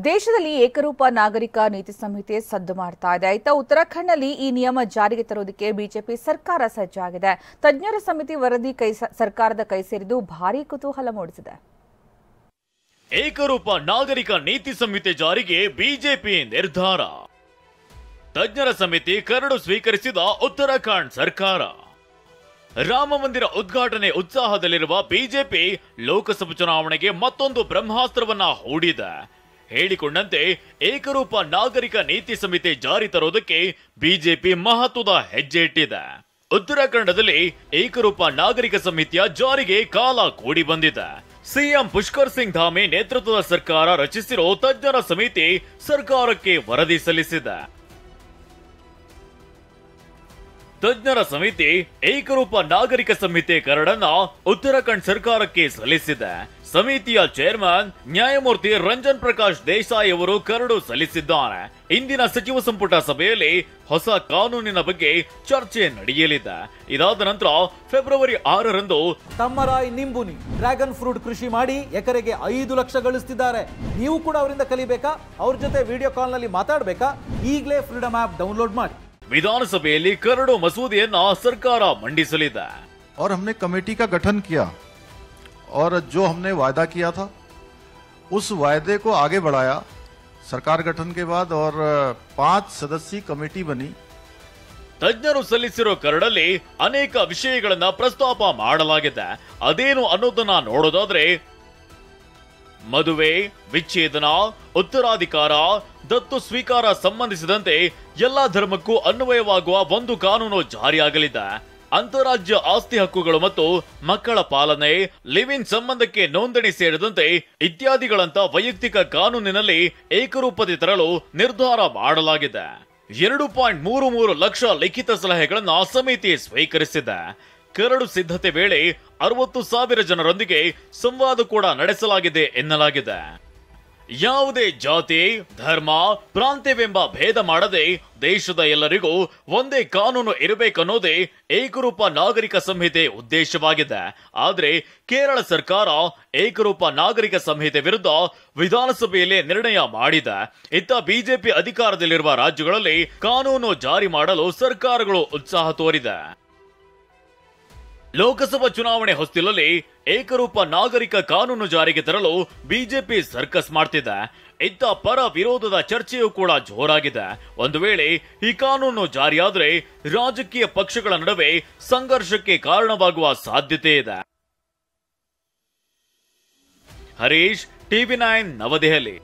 ದೇಶದಲ್ಲಿ ಏಕರೂಪ ನಾಗರಿಕ ನೀತಿ ಸಂಹಿತೆ ಸದ್ದು ಮಾಡ್ತಾ ಇದೆ. ಇತ್ತ ಉತ್ತರಾಖಂಡ್ನಲ್ಲಿ ಈ ನಿಯಮ ಜಾರಿಗೆ ತರುವುದಕ್ಕೆ ಬಿಜೆಪಿ ಸರ್ಕಾರ ಸಜ್ಜಾಗಿದೆ. ತಜ್ಞರ ಸಮಿತಿ ವರದಿ ಸರ್ಕಾರದ ಕೈ ಸೇರಿದ್ದು ಭಾರೀ ಕುತೂಹಲ ಮೂಡಿಸಿದೆ. ಏಕರೂಪ ನಾಗರಿಕ ನೀತಿ ಸಂಹಿತೆ ಜಾರಿಗೆ ಬಿಜೆಪಿ ನಿರ್ಧಾರ. ತಜ್ಞರ ಸಮಿತಿ ಕರಡು ಸ್ವೀಕರಿಸಿದ ಉತ್ತರಾಖಂಡ್ ಸರ್ಕಾರ. ರಾಮ ಮಂದಿರ ಉದ್ಘಾಟನೆ ಉತ್ಸಾಹದಲ್ಲಿರುವ ಬಿಜೆಪಿ ಲೋಕಸಭಾ ಚುನಾವಣೆಗೆ ಮತ್ತೊಂದು ಬ್ರಹ್ಮಾಸ್ತ್ರವನ್ನ ಹೂಡಿದೆ. ಹೇಳಿಕೊಂಡಂತೆ ಏಕರೂಪ ನಾಗರಿಕ ನೀತಿ ಸಂಹಿತೆ ಜಾರಿ ತರುವುದಕ್ಕೆ ಬಿಜೆಪಿ ಮಹತ್ವದ ಹೆಜ್ಜೆ ಇಟ್ಟಿದೆ. ಉತ್ತರಾಖಂಡದಲ್ಲಿ ಏಕರೂಪ ನಾಗರಿಕ ಸಂಹಿತೆಯ ಜಾರಿಗೆ ಕಾಲ ಕೂಡಿ ಬಂದಿದೆ. ಸಿಎಂ ಪುಷ್ಕರ್ ಸಿಂಗ್ ಧಾಮಿ ನೇತೃತ್ವದ ಸರ್ಕಾರ ರಚಿಸಿರೋ ತಜ್ಞರ ಸಮಿತಿ ಸರ್ಕಾರಕ್ಕೆ ವರದಿ ಸಲ್ಲಿಸಿದೆ. ತಜ್ಞರ ಸಮಿತಿ ಏಕರೂಪ ನಾಗರಿಕ ಸಂಹಿತೆ ಕರಡನ್ನ ಉತ್ತರಾಖಂಡ್ ಸರ್ಕಾರಕ್ಕೆ ಸಲ್ಲಿಸಿದೆ. ಸಮಿತಿಯ ಚೇರ್ಮನ್ ನ್ಯಾಯಮೂರ್ತಿ ರಂಜನ್ ಪ್ರಕಾಶ್ ದೇಸಾಯಿ ಅವರು ಕರಡು ಸಲ್ಲಿಸಿದ್ದಾರೆ. ಇಂದಿನ ಸಚಿವ ಸಂಪುಟ ಸಭೆಯಲ್ಲಿ ಹೊಸ ಕಾನೂನಿನ ಬಗ್ಗೆ ಚರ್ಚೆ ನಡೆಯಲಿದೆ. ಇದಾದ ನಂತರ ಫೆಬ್ರವರಿ 6ರಂದು ತಮ್ಮರಾಯ್ ನಿಂಬುನಿ ಡ್ರ್ಯಾಗನ್ ಫ್ರೂಟ್ ಕೃಷಿ ಮಾಡಿ ಎಕರೆಗೆ 5 ಲಕ್ಷ ಗಳಿಸ್ತಿದ್ದಾರೆ. ನೀವು ಕೂಡ ಅವರಿಂದ ಕಲಿಬೇಕಾ? ಅವ್ರ ಜೊತೆ ವಿಡಿಯೋ ಕಾಲ್ ನಲ್ಲಿ ಮಾತಾಡಬೇಕಾ? ಈಗಲೇ ಫ್ರೀಡಮ್ ಆಪ್ ಡೌನ್ಲೋಡ್ ಮಾಡಿ. ವಿಧಾನಸಭೆಯಲ್ಲಿ ಕರಡು ಮಸೂದೆಯನ್ನ ಸರ್ಕಾರ ಮಂಡಿಸಲಿದೆ. और हमने कमेटी का गठन किया और जो हमने वायदा किया था उस वायदे को आगे बढ़ाया सरकार गठन के बाद और 5 सदस्यीय कमेटी बनी. ತಜ್ಞರು ಸಲ್ಲಿಸಿರೋ ಕರಡಲ್ಲಿ ಅನೇಕ ವಿಷಯಗಳನ್ನ ಪ್ರಸ್ತಾಪ ಮಾಡಲಾಗಿದೆ. ಅದೇನು ಅನ್ನೋದನ್ನ ನೋಡೋದಾದ್ರೆ ಮದುವೆ, ವಿಚ್ಛೇದನ, ಉತ್ತರಾಧಿಕಾರ, ದತ್ತು ಸ್ವೀಕಾರ ಸಂಬಂಧಿಸಿದಂತೆ ಎಲ್ಲಾ ಧರ್ಮಕ್ಕೂ ಅನ್ವಯವಾಗುವ ಒಂದು ಕಾನೂನು ಜಾರಿಯಾಗಲಿದೆ. ಅಂತಾರಾಜ್ಯ ಆಸ್ತಿ ಹಕ್ಕುಗಳು ಮತ್ತು ಮಕ್ಕಳ ಪಾಲನೆ, ಲಿವ್ ಇನ್ ಸಂಬಂಧಕ್ಕೆ ನೋಂದಣಿ ಸೇರಿದಂತೆ ಇತ್ಯಾದಿಗಳಂತ ವೈಯಕ್ತಿಕ ಕಾನೂನಿನಲ್ಲಿ ಏಕರೂಪತೆ ತರಲು ನಿರ್ಧಾರ ಮಾಡಲಾಗಿದೆ. 2.33 ಲಕ್ಷ ಲಿಖಿತ ಸಲಹೆಗಳನ್ನ ಸಮಿತಿ ಸ್ವೀಕರಿಸಿದೆ. ಕರಡು ಸಿದ್ಧತೆ ವೇಳೆ 60,000 ಜನರೊಂದಿಗೆ ಸಂವಾದ ಕೂಡ ನಡೆಸಲಾಗಿದೆ ಎನ್ನಲಾಗಿದೆ. ಯಾವುದೇ ಜಾತಿ, ಧರ್ಮ, ಪ್ರಾಂತ್ಯವೆಂಬ ಭೇದ ಮಾಡದೆ ದೇಶದ ಎಲ್ಲರಿಗೂ ಒಂದೇ ಕಾನೂನು ಇರಬೇಕನ್ನೋದೇ ಏಕರೂಪ ನಾಗರಿಕ ಸಂಹಿತೆ ಉದ್ದೇಶವಾಗಿದೆ. ಆದರೆ ಕೇರಳ ಸರ್ಕಾರ ಏಕರೂಪ ನಾಗರಿಕ ಸಂಹಿತೆ ವಿರುದ್ಧ ವಿಧಾನಸಭೆಯಲ್ಲಿ ನಿರ್ಣಯ ಮಾಡಿದೆ. ಇತ್ತ ಬಿಜೆಪಿ ಅಧಿಕಾರದಲ್ಲಿರುವ ರಾಜ್ಯಗಳಲ್ಲಿ ಕಾನೂನು ಜಾರಿ ಮಾಡಲು ಸರ್ಕಾರಗಳು ಉತ್ಸಾಹ ತೋರಿದೆ. ಲೋಕಸಭಾ ಚುನಾವಣೆ ಹೊಸ್ತಿಲಲ್ಲಿ ಏಕರೂಪ ನಾಗರಿಕ ಕಾನೂನು ಜಾರಿಗೆ ತರಲು ಬಿಜೆಪಿ ಸರ್ಕಸ್ ಮಾಡ್ತಿದೆ. ಇತ್ತ ಪರ ವಿರೋಧದ ಚರ್ಚೆಯೂ ಕೂಡ ಜೋರಾಗಿದೆ. ಒಂದು ವೇಳೆ ಈ ಕಾನೂನು ಜಾರಿಯಾದರೆ ರಾಜಕೀಯ ಪಕ್ಷಗಳ ನಡುವೆ ಸಂಘರ್ಷಕ್ಕೆ ಕಾರಣವಾಗುವ ಸಾಧ್ಯತೆ ಇದೆ. ಹರೀಶ್, ಟಿವಿ9 ನವದೆಹಲಿ.